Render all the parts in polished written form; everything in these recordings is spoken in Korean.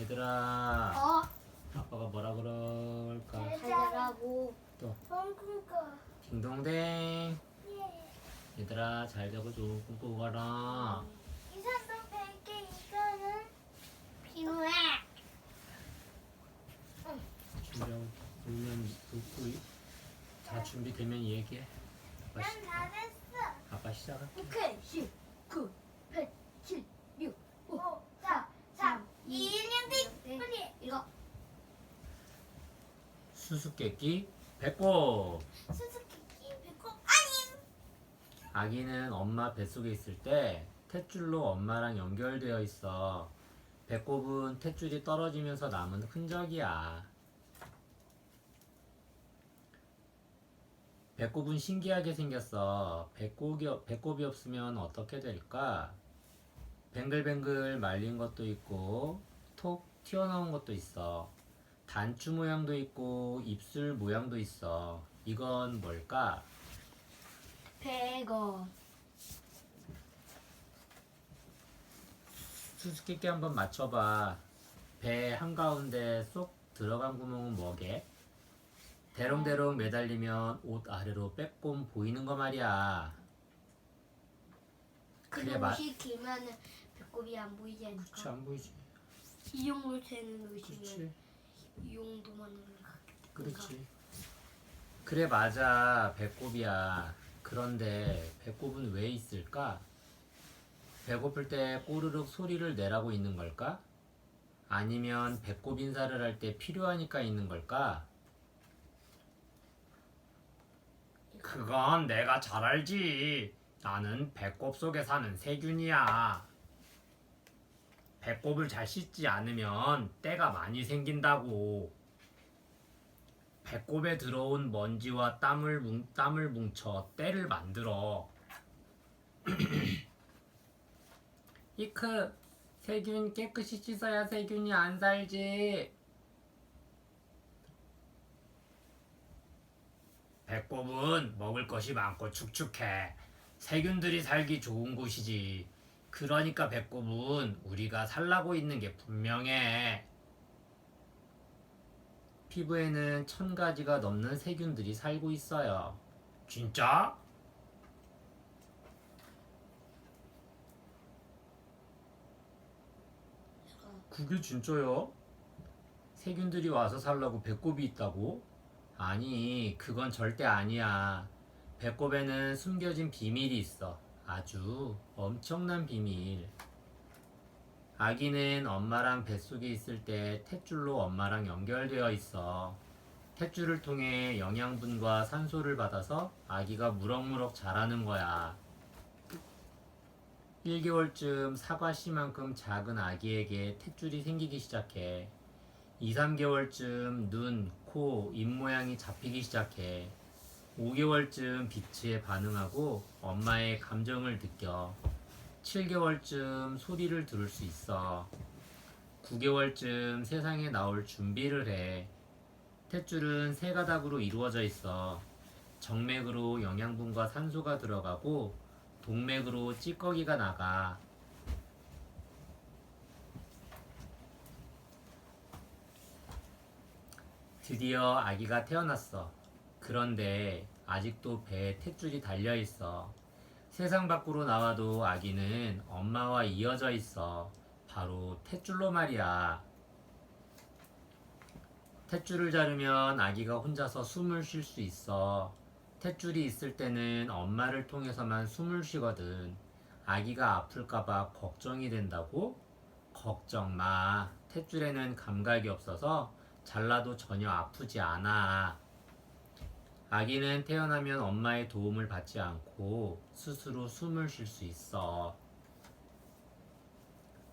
얘들아, 어? 아빠가 뭐라 그럴까? 잘 자라고. 또 그니까. 딩동댕. 예. 얘들아, 잘 자고 좋은 꿈 꾸고 가라. 이사도 100개 이거는 필요해. 준비하고 울면 울고 다 준비되면 얘기해. 아빠, 난 다 됐어. 아빠 시작할게. 오케이. 10, 9, 8, 7, 6, 5, 4, 3, 2, 1, 빨리. 이거. 수수께끼 배꼽. 수수께끼 배꼽 아님. 아기는 엄마 뱃속에 있을 때 탯줄로 엄마랑 연결되어 있어. 배꼽은 탯줄이 떨어지면서 남은 흔적이야. 배꼽은 신기하게 생겼어. 배꼽이 없으면 어떻게 될까? 뱅글뱅글 말린 것도 있고 톡 튀어나온 것도 있어. 단추 모양도 있고 입술 모양도 있어. 이건 뭘까? 100원. 수수께끼 한번 맞춰봐. 배 한가운데 쏙 들어간 구멍은 뭐게? 대롱대롱 매달리면 옷 아래로 빼꼼 보이는 거 말이야. 근데 그래, 옷이 길면은 배꼽이 안 보이지 않을까? 그치, 안 보이지. 이 정도 되는 옷이면 그렇지, 이 정도만 그렇지. 그래, 맞아. 배꼽이야. 그런데 배꼽은 왜 있을까? 배고플 때 꼬르륵 소리를 내라고 있는 걸까? 아니면 배꼽 인사를 할 때 필요하니까 있는 걸까? 그건 내가 잘 알지. 나는 배꼽 속에 사는 세균이야. 배꼽을 잘 씻지 않으면 때가 많이 생긴다고. 배꼽에 들어온 먼지와 땀을 뭉쳐 때를 만들어. 이크, 세균 깨끗이 씻어야 세균이 안 살지. 배꼽은 먹을 것이 많고 축축해. 세균들이 살기 좋은 곳이지. 그러니까 배꼽은 우리가 살라고 있는 게 분명해. 피부에는 1000가지가 넘는 세균들이 살고 있어요. 진짜? 그게 진짜야? 세균들이 와서 살라고 배꼽이 있다고? 아니, 그건 절대 아니야. 배꼽에는 숨겨진 비밀이 있어. 아주 엄청난 비밀. 아기는 엄마랑 뱃속에 있을 때 탯줄로 엄마랑 연결되어 있어. 탯줄을 통해 영양분과 산소를 받아서 아기가 무럭무럭 자라는 거야. 1개월쯤 사과씨만큼 작은 아기에게 탯줄이 생기기 시작해. 2, 3개월쯤 눈, 코, 입 모양이 잡히기 시작해. 5개월쯤 빛에 반응하고 엄마의 감정을 느껴. 7개월쯤 소리를 들을 수 있어. 9개월쯤 세상에 나올 준비를 해. 탯줄은 세 가닥으로 이루어져 있어. 정맥으로 영양분과 산소가 들어가고 동맥으로 찌꺼기가 나가. 드디어 아기가 태어났어. 그런데 아직도 배에 탯줄이 달려있어. 세상 밖으로 나와도 아기는 엄마와 이어져 있어. 바로 탯줄로 말이야. 탯줄을 자르면 아기가 혼자서 숨을 쉴 수 있어. 탯줄이 있을 때는 엄마를 통해서만 숨을 쉬거든. 아기가 아플까봐 걱정이 된다고? 걱정 마. 탯줄에는 감각이 없어서 잘라도 전혀 아프지 않아. 아기는 태어나면 엄마의 도움을 받지 않고 스스로 숨을 쉴 수 있어.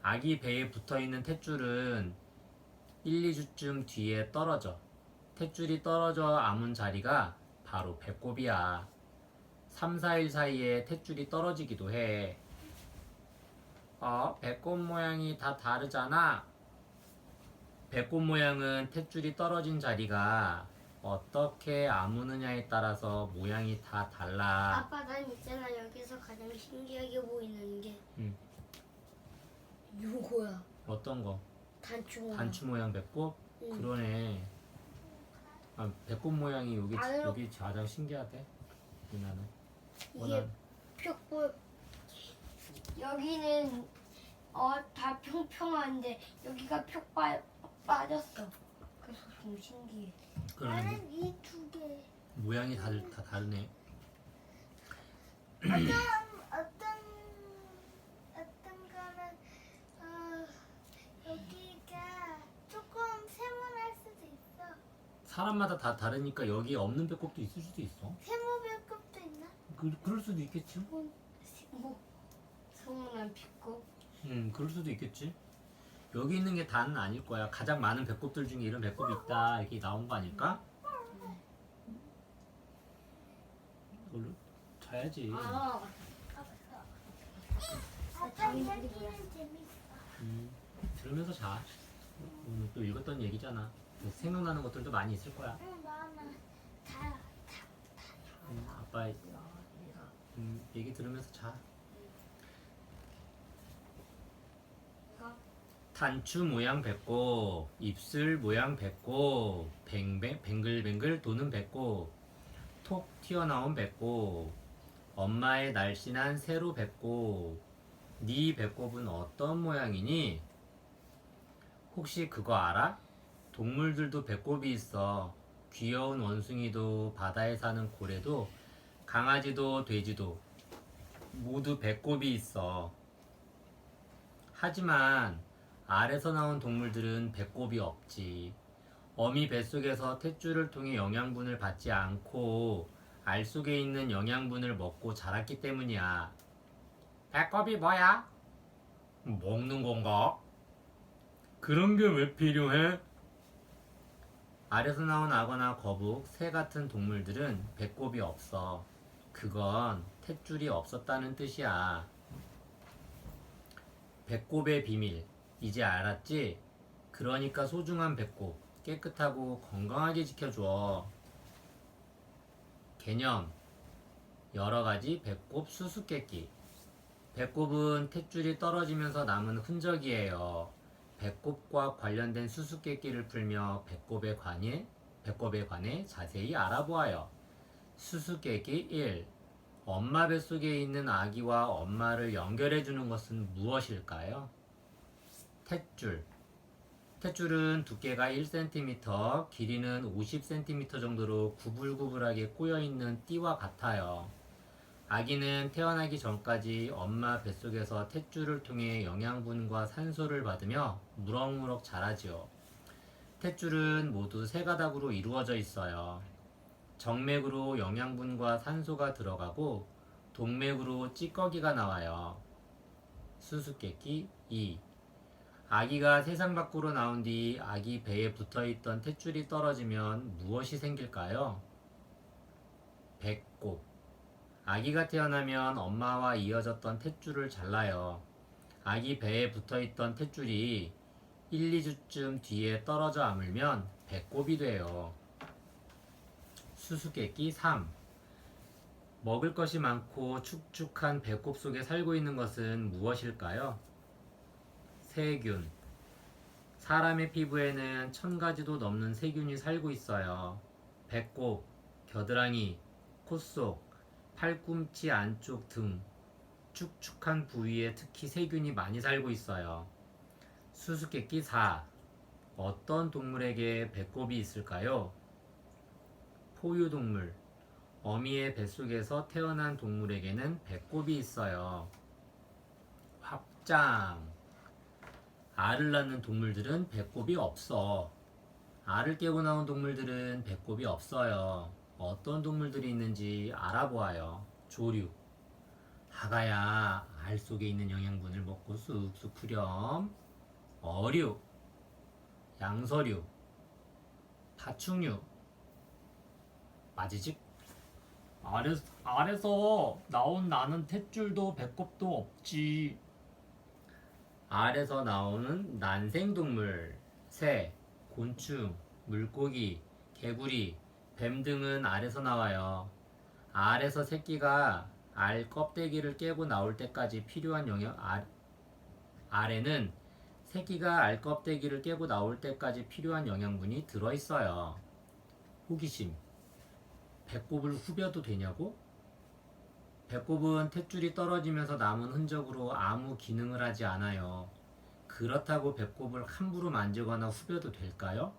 아기 배에 붙어있는 탯줄은 1, 2주쯤 뒤에 떨어져. 탯줄이 떨어져 아문 자리가 바로 배꼽이야. 3, 4일 사이에 탯줄이 떨어지기도 해. 배꼽 모양이 다 다르잖아. 배꼽 모양은 탯줄이 떨어진 자리가 어떻게 아무느냐에 따라서 모양이 다 달라. 아빠, 난 있잖아. 여기서 가장 신기하게 보이는 게 응. 요거야. 어떤 거? 단추. 단추 모양 배꼽? 응. 그러네. 아, 배꼽 모양이 안으로- 여기 가장 신기하대. 누나는. 이게 표 여기는 다 평평한데 여기가 빠졌어. 그래서 좀 신기해. 그러네. 이 두 개. 모양이 다 다르네. 어떤 거는 여기가 조금 세모날 수도 있어. 사람마다 다 다르니까 여기 없는 배꼽도 있을 수도 있어. 세모 배꼽도 있나? 그럴 수도 있겠지. 세모난 피고. 그럴 수도 있겠지. 여기 있는 게 다는 아닐 거야. 가장 많은 배꼽들 중에 이런 배꼽이 있다 이렇게 나온 거 아닐까? 이걸로 자야지. 아빠 이야기는 재밌어. 들으면서 자. 오늘 또 읽었던 얘기잖아. 생각나는 것들도 많이 있을 거야. 응, 많아. 다. 아빠 얘기 들으면서 자. 단추 모양 배꼽, 입술 모양 배꼽, 뱅글뱅글 도는 배꼽, 톡 튀어나온 배꼽, 엄마의 날씬한 세로 배꼽. 네 배꼽은 어떤 모양이니? 혹시 그거 알아? 동물들도 배꼽이 있어. 귀여운 원숭이도 바다에 사는 고래도 강아지도 돼지도 모두 배꼽이 있어. 하지만 알에서 나온 동물들은 배꼽이 없지. 어미 뱃속에서 탯줄을 통해 영양분을 받지 않고 알 속에 있는 영양분을 먹고 자랐기 때문이야. 배꼽이 뭐야? 먹는 건가? 그런 게 왜 필요해? 알에서 나온 악어나 거북, 새 같은 동물들은 배꼽이 없어. 그건 탯줄이 없었다는 뜻이야. 배꼽의 비밀, 이제 알았지? 그러니까 소중한 배꼽, 깨끗하고 건강하게 지켜줘. 개념, 여러가지 배꼽 수수께끼. 배꼽은 탯줄이 떨어지면서 남은 흔적이에요. 배꼽과 관련된 수수께끼를 풀며 배꼽에 관해 자세히 알아보아요. 수수께끼 1. 엄마 뱃속에 있는 아기와 엄마를 연결해주는 것은 무엇일까요? 탯줄. 탯줄은 두께가 1cm, 길이는 50cm 정도로 구불구불하게 꼬여있는 띠와 같아요. 아기는 태어나기 전까지 엄마 뱃속에서 탯줄을 통해 영양분과 산소를 받으며 무럭무럭 자라지요. 탯줄은 모두 세 가닥으로 이루어져 있어요. 정맥으로 영양분과 산소가 들어가고 동맥으로 찌꺼기가 나와요. 수수께끼 2. 아기가 세상 밖으로 나온 뒤 아기 배에 붙어있던 탯줄이 떨어지면 무엇이 생길까요? 배꼽. 아기가 태어나면 엄마와 이어졌던 탯줄을 잘라요. 아기 배에 붙어있던 탯줄이 1, 2주쯤 뒤에 떨어져 아물면 배꼽이 돼요. 수수께끼 3. 먹을 것이 많고 축축한 배꼽 속에 살고 있는 것은 무엇일까요? 세균. 사람의 피부에는 1000가지도 넘는 세균이 살고 있어요. 배꼽, 겨드랑이, 코 속, 팔꿈치 안쪽 등 축축한 부위에 특히 세균이 많이 살고 있어요. 수수께끼 4. 어떤 동물에게 배꼽이 있을까요? 포유동물. 어미의 뱃속에서 태어난 동물에게는 배꼽이 있어요. 확장. 알을 낳는 동물들은 배꼽이 없어. 알을 깨고 나온 동물들은 배꼽이 없어요. 어떤 동물들이 있는지 알아보아요. 조류. 하가야 알 속에 있는 영양분을 먹고 쑥쑥 크렴. 어류. 양서류. 파충류. 맞이직. 알에서 나온 나는 탯줄도 배꼽도 없지. 알에서 나오는 난생동물, 새, 곤충, 물고기, 개구리, 뱀 등은 알에서 나와요. 알에서 새끼가 알 껍데기를 깨고 나올 때까지 필요한 알에는 새끼가 알 껍데기를 깨고 나올 때까지 필요한 영양분이 들어있어요. 호기심. 배꼽을 후벼도 되냐고? 배꼽은 탯줄이 떨어지면서 남은 흔적으로 아무 기능을 하지 않아요. 그렇다고 배꼽을 함부로 만지거나 후벼도 될까요?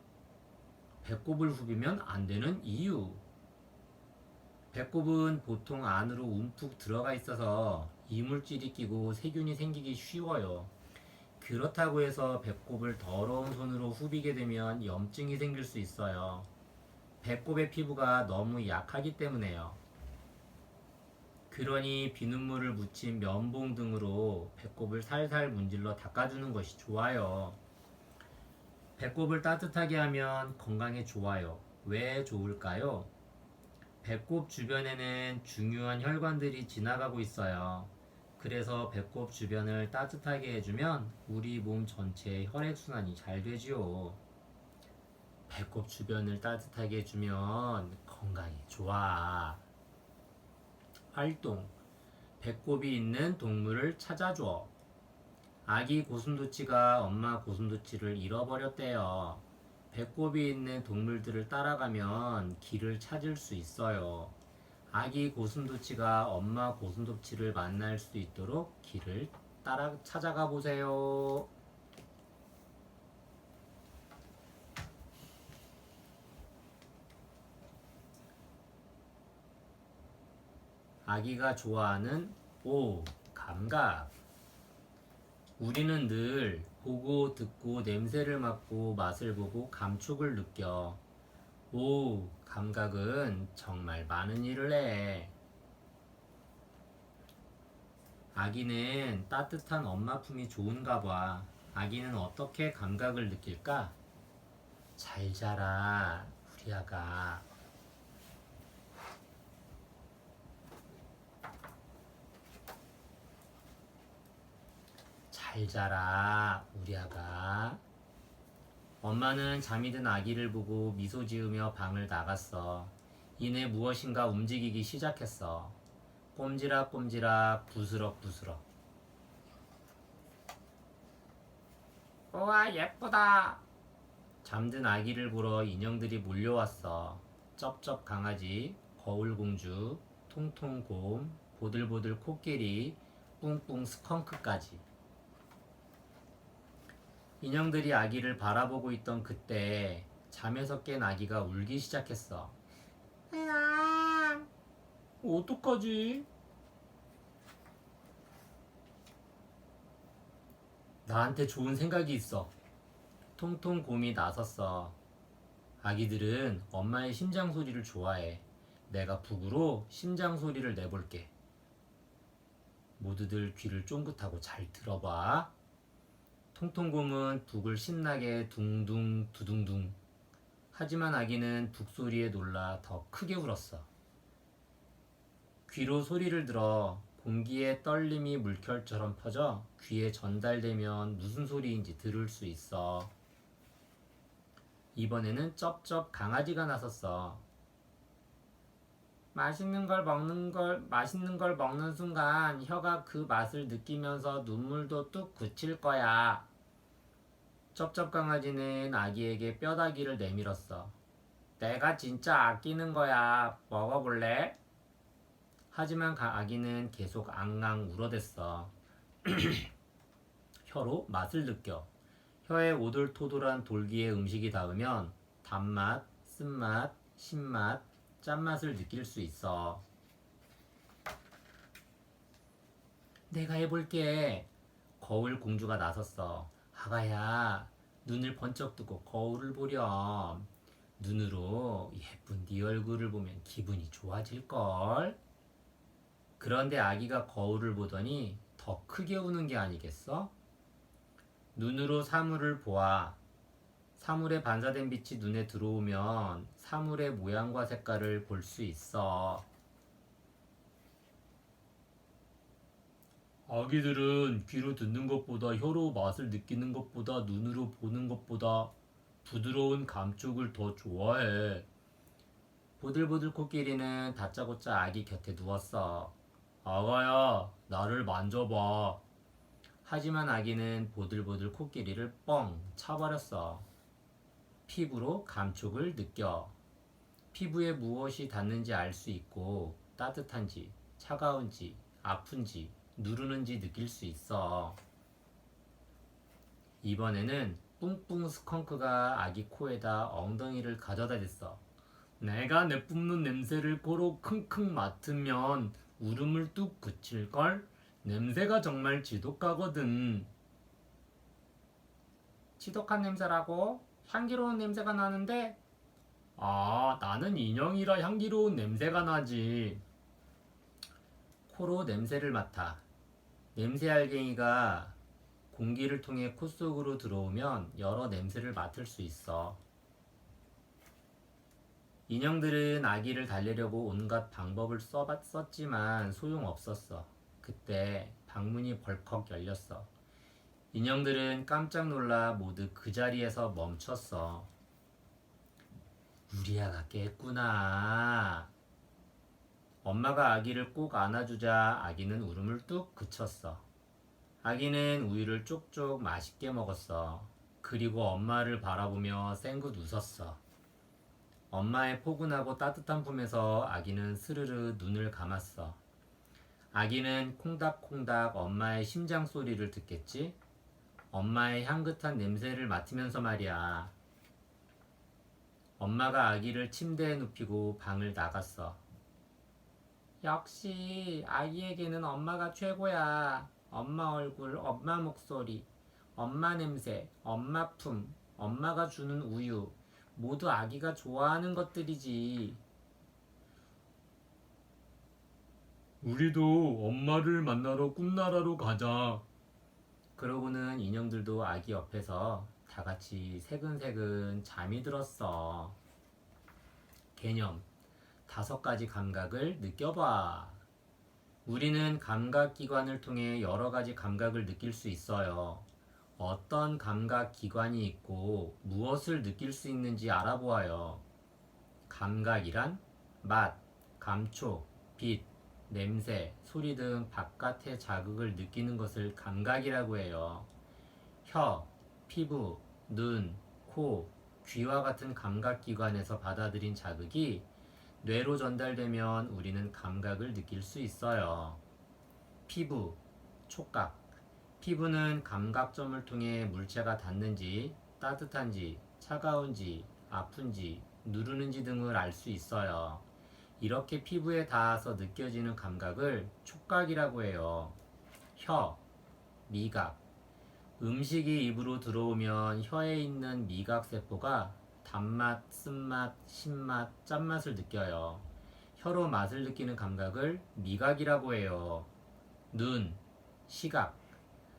배꼽을 후비면 안 되는 이유. 배꼽은 보통 안으로 움푹 들어가 있어서 이물질이 끼고 세균이 생기기 쉬워요. 그렇다고 해서 배꼽을 더러운 손으로 후비게 되면 염증이 생길 수 있어요. 배꼽의 피부가 너무 약하기 때문에요. 그러니 비눗물을 묻힌 면봉 등으로 배꼽을 살살 문질러 닦아주는 것이 좋아요. 배꼽을 따뜻하게 하면 건강에 좋아요. 왜 좋을까요? 배꼽 주변에는 중요한 혈관들이 지나가고 있어요. 그래서 배꼽 주변을 따뜻하게 해주면 우리 몸 전체의 혈액순환이 잘 되지요. 배꼽 주변을 따뜻하게 해주면 건강에 좋아. 활동. 배꼽이 있는 동물을 찾아줘. 아기 고슴도치가 엄마 고슴도치를 잃어버렸대요. 배꼽이 있는 동물들을 따라가면 길을 찾을 수 있어요. 아기 고슴도치가 엄마 고슴도치를 만날 수 있도록 길을 따라 찾아가 보세요. 아기가 좋아하는 감각. 우리는 늘 보고 듣고 냄새를 맡고 맛을 보고 감촉을 느껴. 감각은 정말 많은 일을 해. 아기는 따뜻한 엄마 품이 좋은가 봐. 아기는 어떻게 감각을 느낄까? 잘 자라, 우리 아가. 잘 자라, 우리 아가. 엄마는 잠이 든 아기를 보고 미소 지으며 방을 나갔어. 이내 무엇인가 움직이기 시작했어. 꼼지락꼼지락, 부스럭부스럭. 우와, 예쁘다. 잠든 아기를 보러 인형들이 몰려왔어. 쩝쩝 강아지, 거울공주, 통통곰, 보들보들 코끼리, 뿡뿡 스컹크까지. 인형들이 아기를 바라보고 있던 그때 잠에서 깬 아기가 울기 시작했어. 으아, 어떡하지? 나한테 좋은 생각이 있어. 통통곰이 나섰어. 아기들은 엄마의 심장 소리를 좋아해. 내가 북으로 심장 소리를 내볼게. 모두들 귀를 쫑긋하고 잘 들어봐. 통통곰은 북을 신나게 둥둥 두둥둥. 하지만 아기는 북소리에 놀라 더 크게 울었어. 귀로 소리를 들어 공기의 떨림이 물결처럼 퍼져 귀에 전달되면 무슨 소리인지 들을 수 있어. 이번에는 쩝쩝 강아지가 나섰어. 맛있는 걸 먹는 순간 혀가 그 맛을 느끼면서 눈물도 뚝 그칠 거야. 쩝쩝 강아지는 아기에게 뼈다귀를 내밀었어. 내가 진짜 아끼는 거야. 먹어볼래? 하지만 아기는 계속 앙앙 울어댔어. 혀로 맛을 느껴. 혀에 오돌토돌한 돌기의 음식이 닿으면 단맛, 쓴맛, 신맛, 짠맛을 느낄 수 있어. 내가 해볼게. 거울 공주가 나섰어. 아가야, 눈을 번쩍 뜨고 거울을 보렴. 눈으로 예쁜 네 얼굴을 보면 기분이 좋아질걸. 그런데 아기가 거울을 보더니 더 크게 우는 게 아니겠어? 눈으로 사물을 보아. 사물에 반사된 빛이 눈에 들어오면 사물의 모양과 색깔을 볼 수 있어. 아기들은 귀로 듣는 것보다 혀로 맛을 느끼는 것보다 눈으로 보는 것보다 부드러운 감촉을 더 좋아해. 보들보들 코끼리는 다짜고짜 아기 곁에 누웠어. 아가야, 나를 만져봐. 하지만 아기는 보들보들 코끼리를 뻥 차버렸어. 피부로 감촉을 느껴. 피부에 무엇이 닿는지 알 수 있고 따뜻한지, 차가운지, 아픈지, 누르는지 느낄 수 있어. 이번에는 뿡뿡 스컹크가 아기 코에다 엉덩이를 가져다 댔어. 내가 내뿜는 냄새를 코로 킁킁 맡으면 울음을 뚝 그칠걸? 냄새가 정말 지독하거든. 지독한 냄새라고? 향기로운 냄새가 나는데? 아, 나는 인형이라 향기로운 냄새가 나지. 코로 냄새를 맡아. 냄새 알갱이가 공기를 통해 코 속으로 들어오면 여러 냄새를 맡을 수 있어. 인형들은 아기를 달래려고 온갖 방법을 썼지만 소용없었어. 그때 방문이 벌컥 열렸어. 인형들은 깜짝 놀라 모두 그 자리에서 멈췄어. 우리 아가 깼구나. 엄마가 아기를 꼭 안아주자 아기는 울음을 뚝 그쳤어. 아기는 우유를 쪽쪽 맛있게 먹었어. 그리고 엄마를 바라보며 쌩긋 웃었어. 엄마의 포근하고 따뜻한 품에서 아기는 스르르 눈을 감았어. 아기는 콩닥콩닥 엄마의 심장 소리를 듣겠지? 엄마의 향긋한 냄새를 맡으면서 말이야. 엄마가 아기를 침대에 눕히고 방을 나갔어. 역시 아기에게는 엄마가 최고야. 엄마 얼굴, 엄마 목소리, 엄마 냄새, 엄마 품, 엄마가 주는 우유, 모두 아기가 좋아하는 것들이지. 우리도 엄마를 만나러 꿈나라로 가자. 그러고는 인형들도 아기 옆에서 다 같이 새근새근 잠이 들었어. 개념 5가지 감각을 느껴봐. 우리는 감각기관을 통해 여러 가지 감각을 느낄 수 있어요. 어떤 감각기관이 있고 무엇을 느낄 수 있는지 알아보아요. 감각이란 맛, 감촉, 빛, 냄새, 소리 등 바깥의 자극을 느끼는 것을 감각이라고 해요. 혀, 피부, 눈, 코, 귀와 같은 감각기관에서 받아들인 자극이 뇌로 전달되면 우리는 감각을 느낄 수 있어요. 피부, 촉각. 피부는 감각점을 통해 물체가 닿는지, 따뜻한지, 차가운지, 아픈지, 누르는지 등을 알 수 있어요. 이렇게 피부에 닿아서 느껴지는 감각을 촉각이라고 해요. 혀, 미각. 음식이 입으로 들어오면 혀에 있는 미각세포가 단맛, 쓴맛, 신맛, 짠맛을 느껴요. 혀로 맛을 느끼는 감각을 미각이라고 해요. 눈, 시각.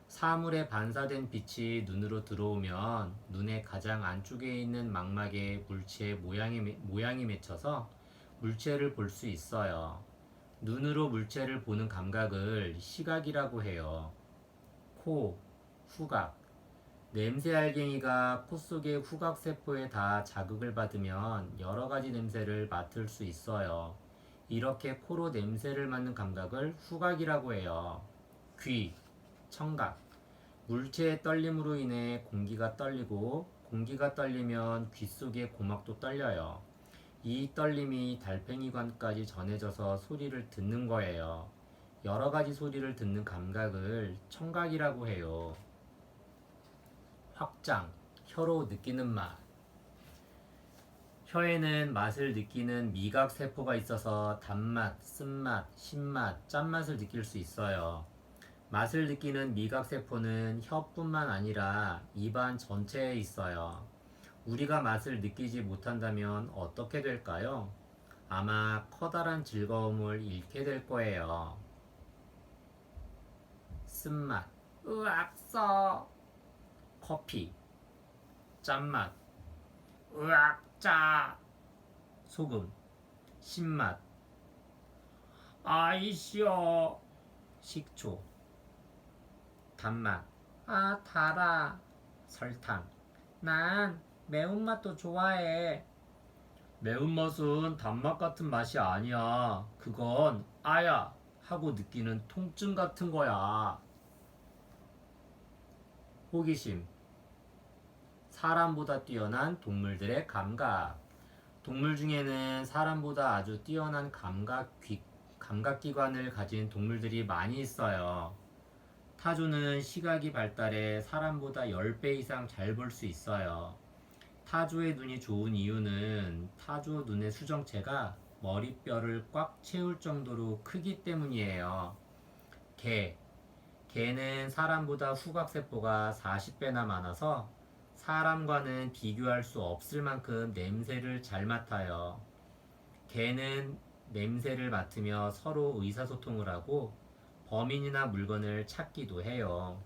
사물에 반사된 빛이 눈으로 들어오면 눈의 가장 안쪽에 있는 망막에 물체의 모양이 맺혀서 물체를 볼 수 있어요. 눈으로 물체를 보는 감각을 시각이라고 해요. 코, 후각. 냄새 알갱이가 코 속의 후각세포에 다 자극을 받으면 여러 가지 냄새를 맡을 수 있어요. 이렇게 코로 냄새를 맡는 감각을 후각이라고 해요. 귀, 청각. 물체의 떨림으로 인해 공기가 떨리고 공기가 떨리면 귀 속의 고막도 떨려요. 이 떨림이 달팽이관까지 전해져서 소리를 듣는 거예요. 여러 가지 소리를 듣는 감각을 청각이라고 해요. 확장, 혀로 느끼는 맛. 혀에는 맛을 느끼는 미각세포가 있어서 단맛, 쓴맛, 신맛, 짠맛을 느낄 수 있어요. 맛을 느끼는 미각세포는 혀뿐만 아니라 입안 전체에 있어요. 우리가 맛을 느끼지 못한다면 어떻게 될까요? 아마 커다란 즐거움을 잃게 될 거예요. 쓴맛, 으악 써. 커피, 짠맛, 으악 짜. 소금, 신맛, 아이 쉬어. 식초, 단맛, 아 달아. 설탕, 난 매운맛도 좋아해. 매운맛은 단맛 같은 맛이 아니야. 그건 아야 하고 느끼는 통증 같은 거야. 호기심. 사람보다 뛰어난 동물들의 감각. 동물 중에는 사람보다 아주 뛰어난 감각기관을 가진 동물들이 많이 있어요. 타조는 시각이 발달해 사람보다 10배 이상 잘 볼 수 있어요. 타조의 눈이 좋은 이유는 타조 눈의 수정체가 머리뼈를 꽉 채울 정도로 크기 때문이에요. 개는 사람보다 후각세포가 40배나 많아서 사람과는 비교할 수 없을 만큼 냄새를 잘 맡아요. 개는 냄새를 맡으며 서로 의사소통을 하고 범인이나 물건을 찾기도 해요.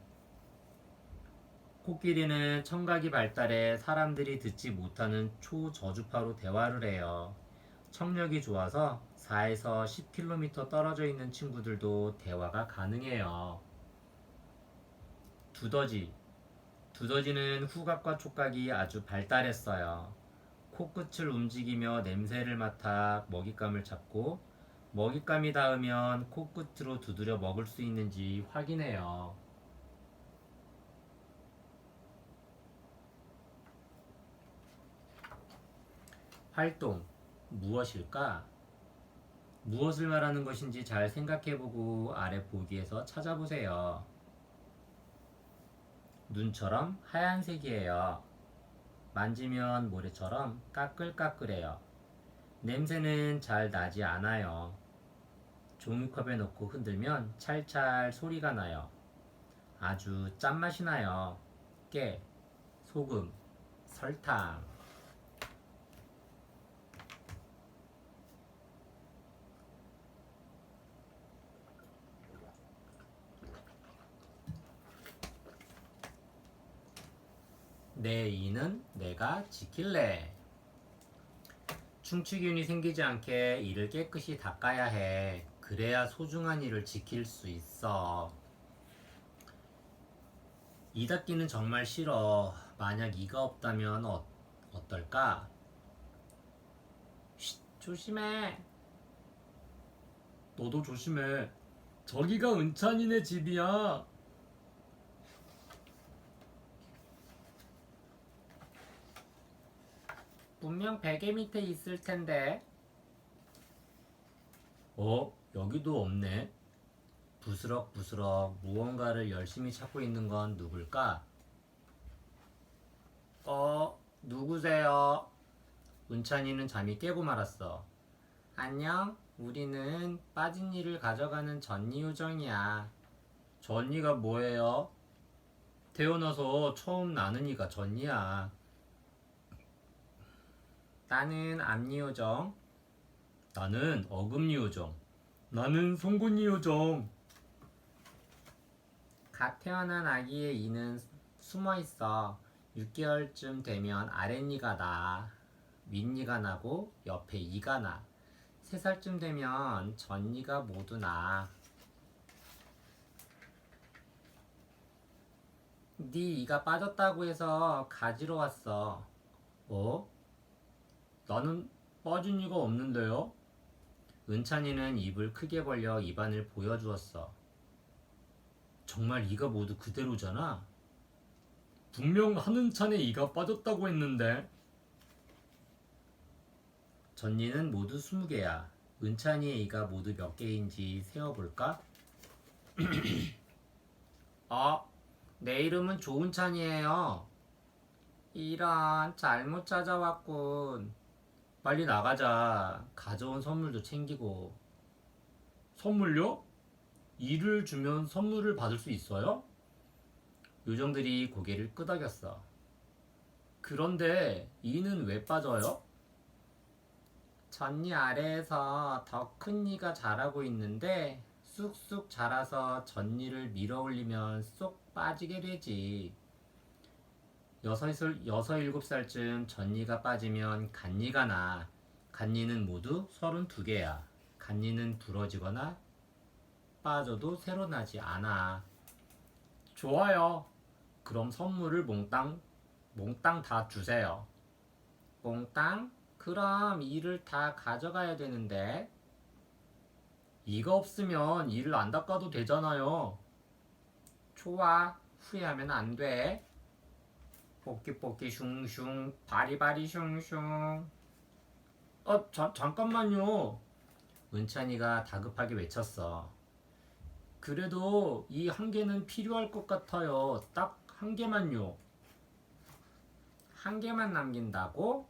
코끼리는 청각이 발달해 사람들이 듣지 못하는 초저주파로 대화를 해요. 청력이 좋아서 4에서 10km 떨어져 있는 친구들도 대화가 가능해요. 두더지는 후각과 촉각이 아주 발달했어요. 코끝을 움직이며 냄새를 맡아 먹잇감을 찾고 먹잇감이 닿으면 코끝으로 두드려 먹을 수 있는지 확인해요. 활동, 무엇일까? 무엇을 말하는 것인지 잘 생각해보고 아래 보기에서 찾아보세요. 눈처럼 하얀색이에요. 만지면 모래처럼 까끌까끌해요. 냄새는 잘 나지 않아요. 종이컵에 넣고 흔들면 찰찰 소리가 나요. 아주 짠맛이 나요. 깨, 소금, 설탕. 내 이는 내가 지킬래. 충치균이 생기지 않게 이를 깨끗이 닦아야 해. 그래야 소중한 이를 지킬 수 있어. 이 닦기는 정말 싫어. 만약 이가 없다면 어떨까? 쉿, 조심해. 너도 조심해. 저기가 은찬이네 집이야. 분명 베개 밑에 있을 텐데. 여기도 없네. 부스럭부스럭 무언가를 열심히 찾고 있는 건 누굴까? 누구세요? 은찬이는 잠이 깨고 말았어. 안녕, 우리는 빠진 이를 가져가는 전니 요정이야. 전니가 뭐예요? 태어나서 처음 나는 이가 전니야. 나는 앞니 요정. 나는 어금니 요정. 나는 송곳니 요정. 갓 태어난 아기의 이는 숨어 있어. 6개월쯤 되면 아랫니가 나. 윗니가 나고 옆에 이가 나. 3살쯤 되면 전니가 모두 나. 네 이가 빠졌다고 해서 가지러 왔어. 나는 빠진 이가 없는데요? 은찬이는 입을 크게 벌려 입안을 보여주었어. 정말 이가 모두 그대로잖아? 분명 한은찬의 이가 빠졌다고 했는데. 전니는 모두 20개야. 은찬이의 이가 모두 몇 개인지 세어볼까? 내 이름은 조은찬이에요. 이런, 잘못 찾아왔군. 빨리 나가자. 가져온 선물도 챙기고. 선물요? 이를 주면 선물을 받을 수 있어요? 요정들이 고개를 끄덕였어. 그런데 이는 왜 빠져요? 전니 아래에서 더 큰 이가 자라고 있는데 쑥쑥 자라서 전니를 밀어 올리면 쏙 빠지게 되지. 7-7살쯤 전니가 빠지면 간니가 나. 간니는 모두 32개야. 간니는 부러지거나 빠져도 새로 나지 않아. 좋아요. 그럼 선물을 몽땅 다 주세요. 몽땅? 그럼 이를 다 가져가야 되는데. 이가 없으면 이를 안 닦아도 되잖아요. 좋아. 후회하면 안 돼. 뽀끼뽀끼 슝슝 바리바리 슝슝. 잠깐만요. 은찬이가 다급하게 외쳤어. 그래도 이 한 개는 필요할 것 같아요. 딱 한 개만요. 한 개만 남긴다고?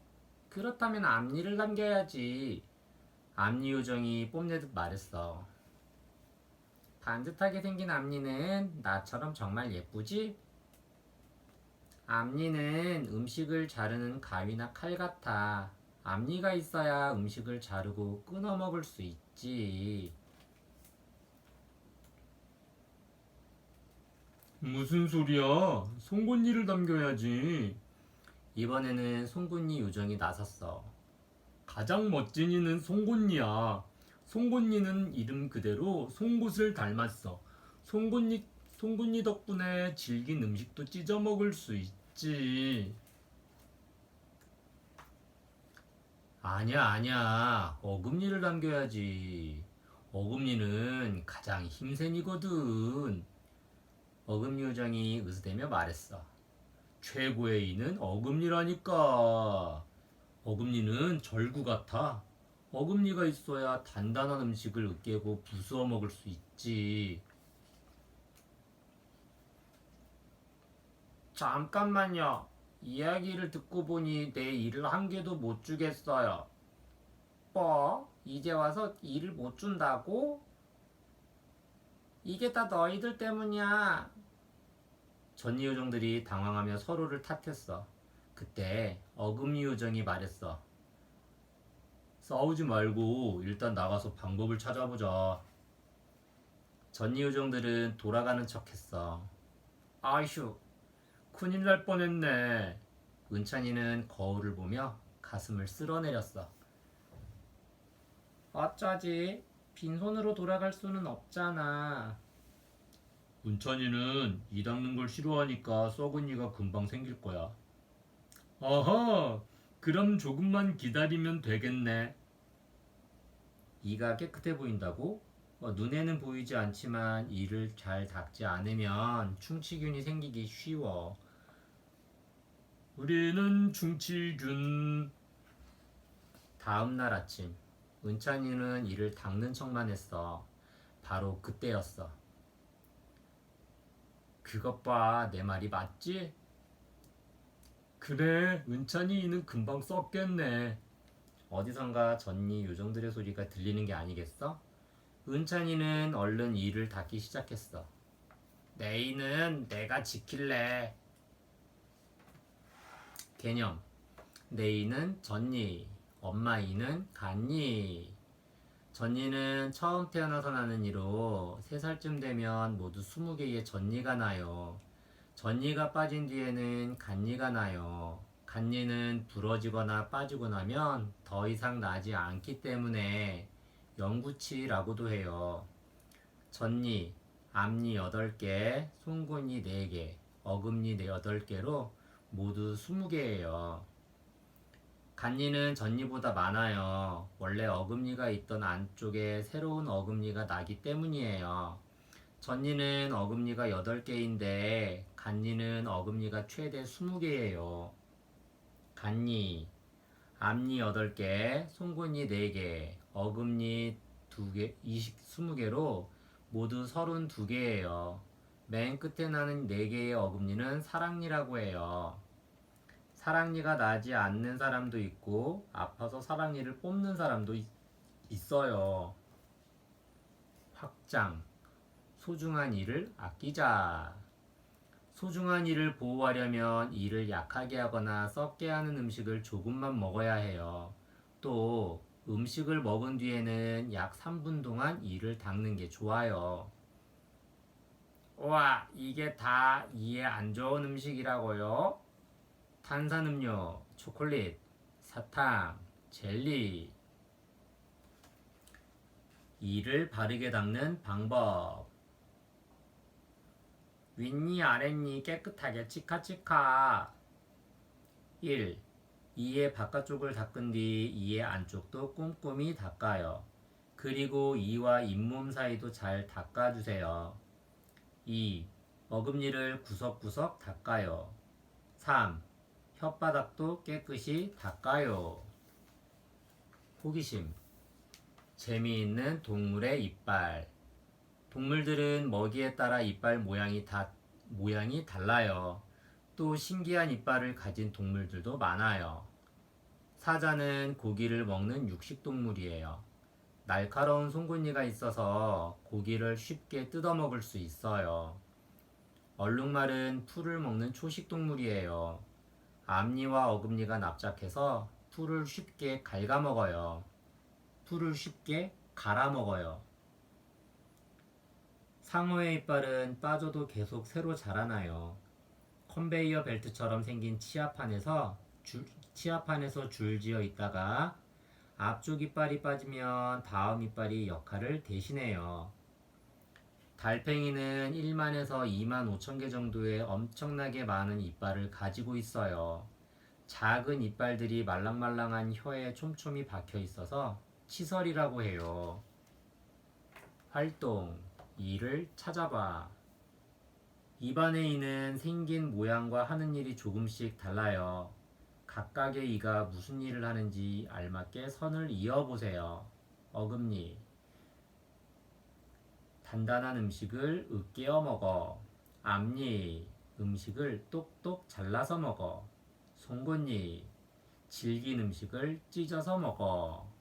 그렇다면 앞니를 남겨야지. 앞니 요정이 뽐내듯 말했어. 반듯하게 생긴 앞니는 나처럼 정말 예쁘지? 앞니는 음식을 자르는 가위나 칼 같아. 앞니가 있어야 음식을 자르고 끊어 먹을 수 있지. 무슨 소리야? 송곳니를 남겨야지. 이번에는 송곳니 요정이 나섰어. 가장 멋진 이는 송곳니야. 송곳니는 이름 그대로 송곳을 닮았어. 송곳니 덕분에 질긴 음식도 찢어 먹을 수 있지. 아니야. 어금니를 남겨야지. 어금니는 가장 힘센 이거든. 어금니 요정이 으스대며 말했어. 최고의 이는 어금니라니까. 어금니는 절구 같아. 어금니가 있어야 단단한 음식을 으깨고 부수어 먹을 수 있지. 잠깐만요. 이야기를 듣고 보니 내 일을 한 개도 못 주겠어요. 뭐? 이제 와서 일을 못 준다고? 이게 다 너희들 때문이야. 전이 요정들이 당황하며 서로를 탓했어. 그때 어금니 요정이 말했어. 싸우지 말고 일단 나가서 방법을 찾아보자. 전이 요정들은 돌아가는 척했어. 아휴, 큰일 날 뻔했네. 은찬이는 거울을 보며 가슴을 쓸어내렸어. 어쩌지? 빈손으로 돌아갈 수는 없잖아. 은찬이는 이 닦는 걸 싫어하니까 썩은 이가 금방 생길 거야. 아하, 그럼 조금만 기다리면 되겠네. 이가 깨끗해 보인다고? 눈에는 보이지 않지만 이를 잘 닦지 않으면 충치균이 생기기 쉬워. 우리는 충치균. 다음 날 아침, 은찬이는 이를 닦는 척만 했어. 바로 그때였어. 그것 봐, 내 말이 맞지? 그래, 은찬이 이는 금방 썩겠네. 어디선가 전니 요정들의 소리가 들리는 게 아니겠어? 은찬이는 얼른 이를 닦기 시작했어. 내 이는 내가 지킬래. 개념. 내 이는 전니, 엄마 이는 간니. 전니는 처음 태어나서 나는 이로 3살쯤 되면 모두 20개의 전니가 나요. 전니가 빠진 뒤에는 간니가 나요. 간니는 부러지거나 빠지고 나면 더 이상 나지 않기 때문에 영구치라고도 해요. 전니, 앞니 8개, 송곳니 4개, 어금니 8개로 모두 20개예요. 간니는 전니보다 많아요. 원래 어금니가 있던 안쪽에 새로운 어금니가 나기 때문이에요. 전니는 어금니가 8개인데 간니는 어금니가 최대 20개예요. 간니, 앞니 8개, 송곳니 4개, 어금니 2개, 20개로 모두 32개예요. 맨 끝에 나는 4개의 어금니는 사랑니라고 해요. 사랑니가 나지 않는 사람도 있고 아파서 사랑니를 뽑는 사람도 있어요. 확장. 소중한 이를 아끼자. 소중한 이를 보호하려면 이를 약하게 하거나 썩게 하는 음식을 조금만 먹어야 해요. 또 음식을 먹은 뒤에는 약 3분 동안 이를 닦는 게 좋아요. 와, 이게 다 이에 안 좋은 음식이라고요? 탄산음료, 초콜릿, 사탕, 젤리. 이를 바르게 닦는 방법. 윗니 아랫니 깨끗하게 치카치카. 1. 이의 바깥쪽을 닦은 뒤 이의 안쪽도 꼼꼼히 닦아요. 그리고 이와 잇몸 사이도 잘 닦아주세요. 2. 어금니를 구석구석 닦아요. 3. 혓바닥도 깨끗이 닦아요. 호기심. 재미있는 동물의 이빨. 동물들은 먹이에 따라 이빨 모양이 달라요. 또 신기한 이빨을 가진 동물들도 많아요. 사자는 고기를 먹는 육식동물이에요. 날카로운 송곳니가 있어서 고기를 쉽게 뜯어먹을 수 있어요. 얼룩말은 풀을 먹는 초식동물이에요. 앞니와 어금니가 납작해서 풀을 쉽게 갉아먹어요. 풀을 쉽게 갈아먹어요. 상어의 이빨은 빠져도 계속 새로 자라나요. 컨베이어 벨트처럼 생긴 치아판에서 줄지어 있다가 앞쪽 이빨이 빠지면 다음 이빨이 역할을 대신해요. 달팽이는 1만에서 2만 5천 개 정도의 엄청나게 많은 이빨을 가지고 있어요. 작은 이빨들이 말랑말랑한 혀에 촘촘히 박혀 있어서 치설이라고 해요. 활동, 이를 찾아봐. 입안의 이는 생긴 모양과 하는 일이 조금씩 달라요. 각각의 이가 무슨 일을 하는지 알맞게 선을 이어보세요. 어금니. 단단한 음식을 으깨어 먹어. 앞니. 음식을 똑똑 잘라서 먹어. 송곳니. 질긴 음식을 찢어서 먹어.